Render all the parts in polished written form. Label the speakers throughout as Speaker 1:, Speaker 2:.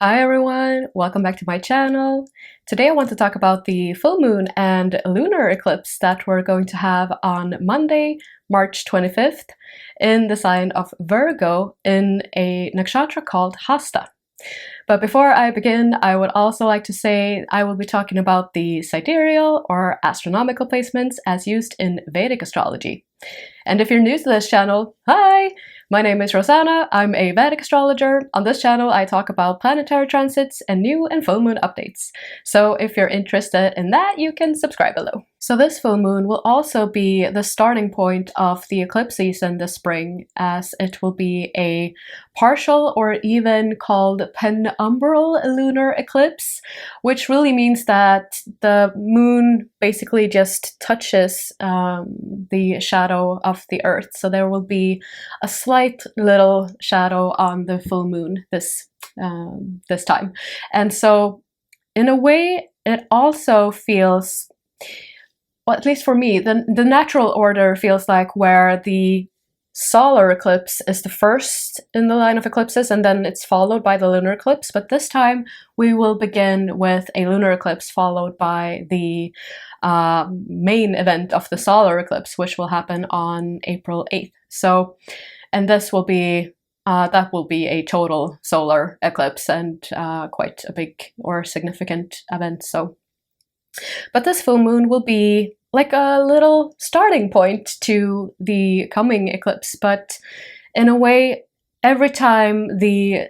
Speaker 1: Hi everyone, welcome back to my channel. Today I want to talk about the full moon and lunar eclipse that we're going to have on Monday, March 25th in the sign of Virgo in a nakshatra called Hasta. But before I begin, I would also like to say I will be talking about the sidereal or astronomical placements as used in Vedic astrology. And if you're new to this channel, hi! My name is RoseAnna, I'm a Vedic astrologer. On this channel I talk about planetary transits and new and full moon updates. So if you're interested in that, you can subscribe below. So this full moon will also be the starting point of the eclipse season this spring, as it will be a partial or even called penumbral lunar eclipse, which really means that the moon basically just touches the shadow of the earth. So there will be a slight little shadow on the full moon this time. And so in a way it also feels, well, at least for me, the natural order feels like where the solar eclipse is the first in the line of eclipses and then it's followed by the lunar eclipse. But this time we will begin with a lunar eclipse followed by the main event of the solar eclipse, which will happen on April 8th. So, and this will be that will be a total solar eclipse and quite a big or significant event. So, but this full moon will be like a little starting point to the coming eclipse. But in a way, every time the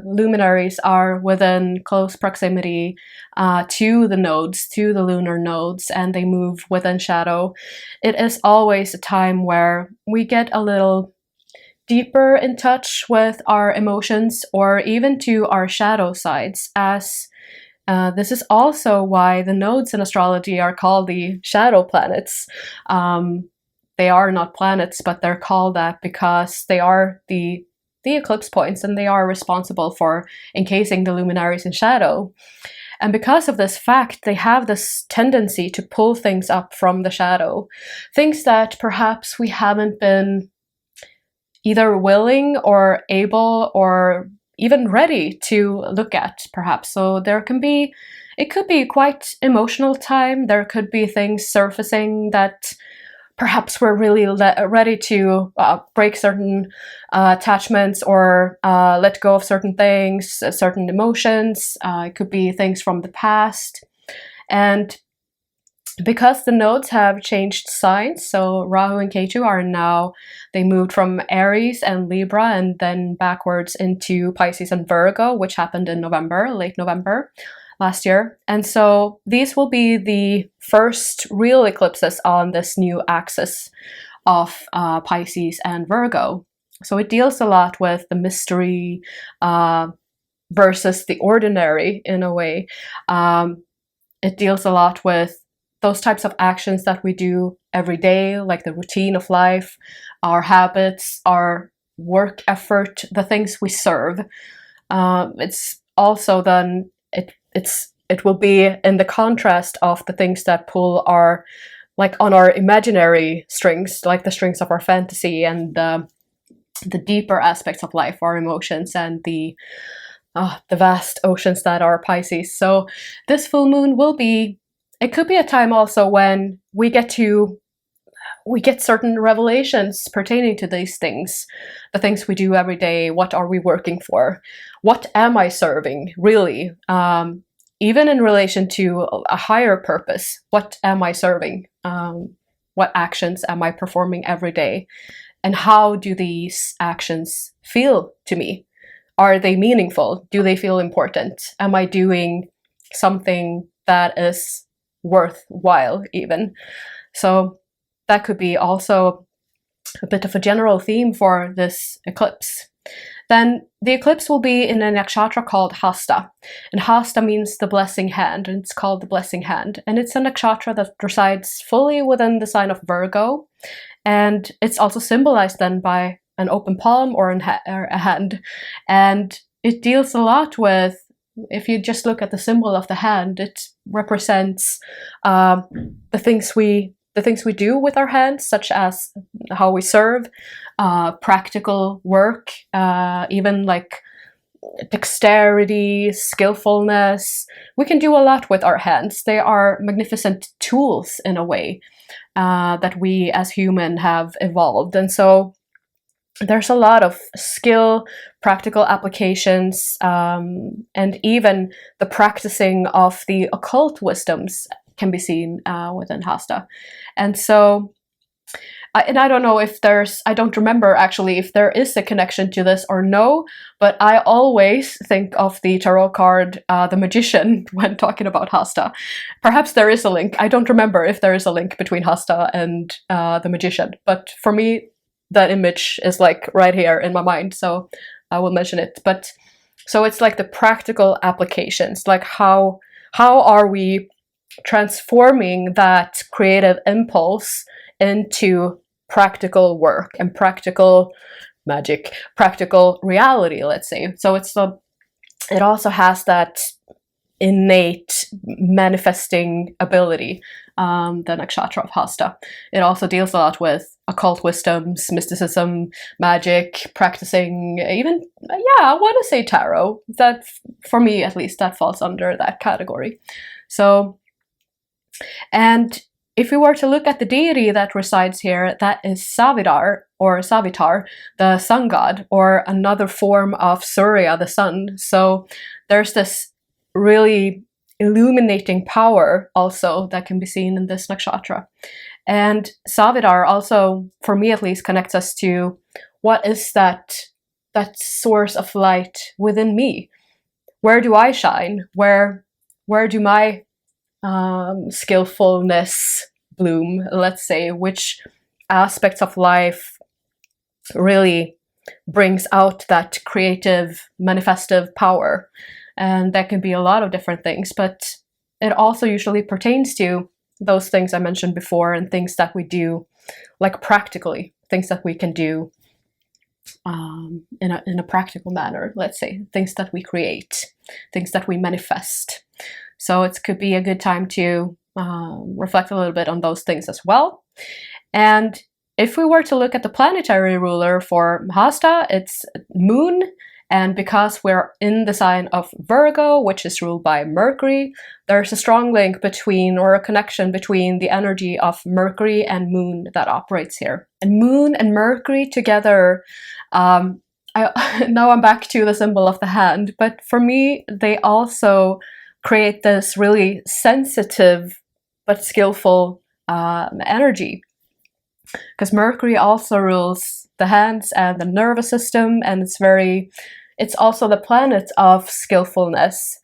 Speaker 1: luminaries are within close proximity to the nodes, to the lunar nodes, and they move within shadow, it is always a time where we get a little deeper in touch with our emotions or even to our shadow sides, as this is also why the nodes in astrology are called the shadow planets. They are not planets, but they're called that because they are the eclipse points and they are responsible for encasing the luminaries in shadow. And because of this fact, they have this tendency to pull things up from the shadow, things that perhaps we haven't been either willing or able or even ready to look at, perhaps. So there can be, it could be quite emotional time. There could be things surfacing that perhaps we're really ready to break certain attachments or let go of certain things, certain emotions. It could be things from the past. And because the nodes have changed signs, so Rahu and Ketu are now, they moved from Aries and Libra and then backwards into Pisces and Virgo, which happened in November, late November last year. And so these will be the first real eclipses on this new axis of Pisces and Virgo. So it deals a lot with the mystery versus the ordinary in a way. It deals a lot with those types of actions that we do every day, like the routine of life, our habits, our work effort, the things we serve. It's also then, it will be in the contrast of the things that pull our, like on our imaginary strings, like the strings of our fantasy and the deeper aspects of life, our emotions and the vast oceans that are Pisces. So this full moon will be, it could be a time also when we get certain revelations pertaining to these things, the things we do every day. What are we working for? What am I serving, really? Even in relation to a higher purpose, what am I serving? What actions am I performing every day? And how do these actions feel to me? Are they meaningful? Do they feel important? Am I doing something that is worthwhile even? So that could be also a bit of a general theme for this eclipse. Then the eclipse will be in a nakshatra called Hasta. And Hasta means the blessing hand, and it's called the blessing hand. And it's a nakshatra that resides fully within the sign of Virgo. And it's also symbolized then by an open palm or a hand. And it deals a lot with, if you just look at the symbol of the hand, it represents the things we do with our hands, such as how we serve, practical work, even like dexterity, skillfulness. We can do a lot with our hands. They are magnificent tools in a way that we as human have evolved. And so there's a lot of skill, practical applications, and even the practicing of the occult wisdoms can be seen within Hasta. And so, I don't know if there's, I don't remember actually if there is a connection to this or no, but I always think of the tarot card, the Magician, when talking about Hasta. Perhaps there is a link. I don't remember if there is a link between Hasta and the Magician, but for me, that image is like right here in my mind, so I will mention it. But so it's like the practical applications, like how are we transforming that creative impulse into practical work and practical magic, practical reality, let's say. So it also has that innate manifesting ability, the nakshatra of Hasta. It also deals a lot with occult wisdoms, mysticism, magic, practicing, even, yeah, I want to say tarot. That, for me at least, that falls under that category. So, and if we were to look at the deity that resides here, that is Savidar, or 𝗍𝗲, the sun god, or another form of Surya, the sun. So there's this really illuminating power also that can be seen in this nakshatra. And Savidar also, for me at least, connects us to what is that source of light within me? Where do I shine? Where do my skillfulness bloom, let's say? Which aspects of life really brings out that creative, manifestive power? And that can be a lot of different things, but it also usually pertains to those things I mentioned before, and things that we do, like practically, things that we can do in a practical manner, let's say, things that we create, things that we manifest. So it could be a good time to reflect a little bit on those things as well. And if we were to look at the planetary ruler for Hasta, it's Moon. And because we're in the sign of Virgo, which is ruled by Mercury, there's a strong link between, or a connection between, the energy of Mercury and Moon that operates here. And Moon and Mercury together, now I'm back to the symbol of the hand, but for me, they also create this really sensitive but skillful energy. Because Mercury also rules the hands and the nervous system, and it's also the planet of skillfulness.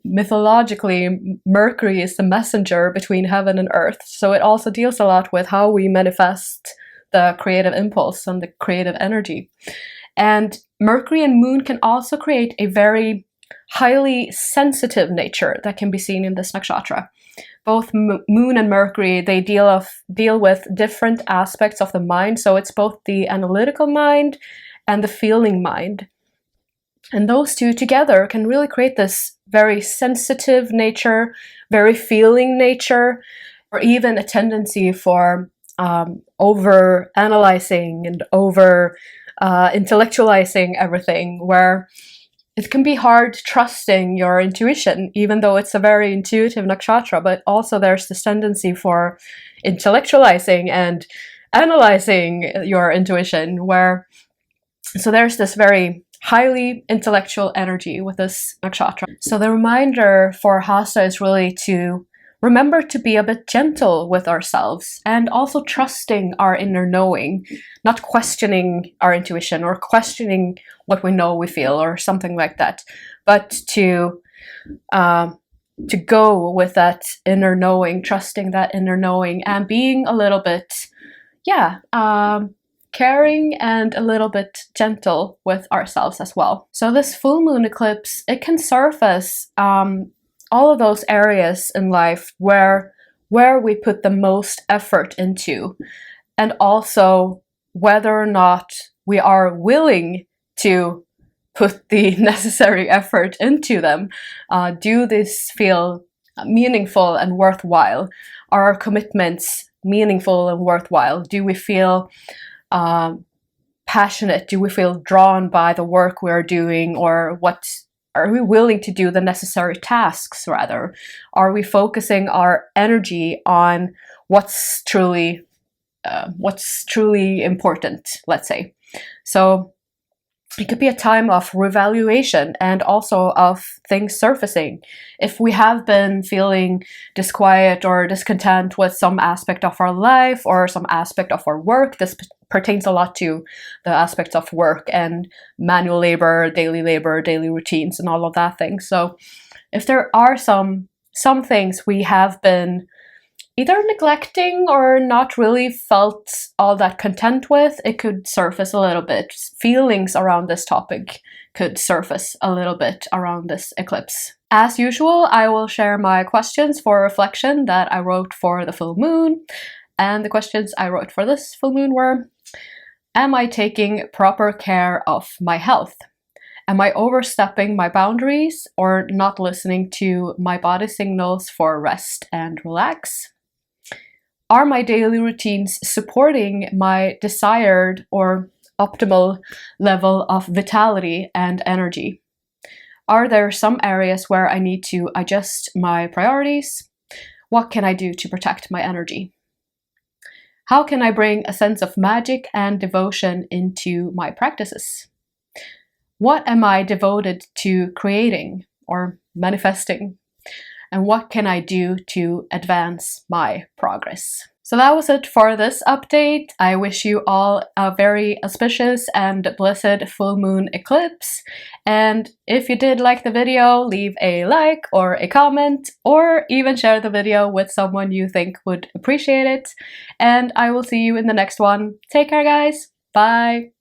Speaker 1: Mythologically, Mercury is the messenger between heaven and earth, so it also deals a lot with how we manifest the creative impulse and the creative energy. And Mercury and Moon can also create a very highly sensitive nature that can be seen in this nakshatra. Both Moon and Mercury, they deal with different aspects of the mind, so it's both the analytical mind and the feeling mind. And those two together can really create this very sensitive nature, very feeling nature, or even a tendency for over analyzing and over intellectualizing everything, where it can be hard trusting your intuition, even though it's a very intuitive nakshatra, but also there's this tendency for intellectualizing and analyzing your intuition, so there's this very highly intellectual energy with this nakshatra. So the reminder for Hasta is really to remember to be a bit gentle with ourselves, and also trusting our inner knowing, not questioning our intuition or questioning what we know we feel or something like that, but to go with that inner knowing, trusting that inner knowing, and being a little bit, caring and a little bit gentle with ourselves as well. So this full moon eclipse, it can surface all of those areas in life where we put the most effort into, and also whether or not we are willing to put the necessary effort into them. Do this feel meaningful and worthwhile? Are our commitments meaningful and worthwhile? Do we feel passionate? Do we feel drawn by the work we're doing, or what are we willing to do the necessary tasks rather? Are we focusing our energy on what's truly important, let's say? So it could be a time of revaluation and also of things surfacing. If we have been feeling disquiet or discontent with some aspect of our life or some aspect of our work, this pertains a lot to the aspects of work and manual labor, daily routines, and all of that thing. So if there are some things we have been either neglecting or not really felt all that content with, it could surface a little bit. Feelings around this topic could surface a little bit around this eclipse. As usual, I will share my questions for reflection that I wrote for the full moon. And the questions I wrote for this full moon were: am I taking proper care of my health? Am I overstepping my boundaries or not listening to my body signals for rest and relax? Are my daily routines supporting my desired or optimal level of vitality and energy? Are there some areas where I need to adjust my priorities? What can I do to protect my energy? How can I bring a sense of magic and devotion into my practices? What am I devoted to creating or manifesting? And what can I do to advance my progress? So that was it for this update. I wish you all a very auspicious and blessed full moon eclipse. And if you did like the video, leave a like or a comment, or even share the video with someone you think would appreciate it. And I will see you in the next one. Take care, guys. Bye.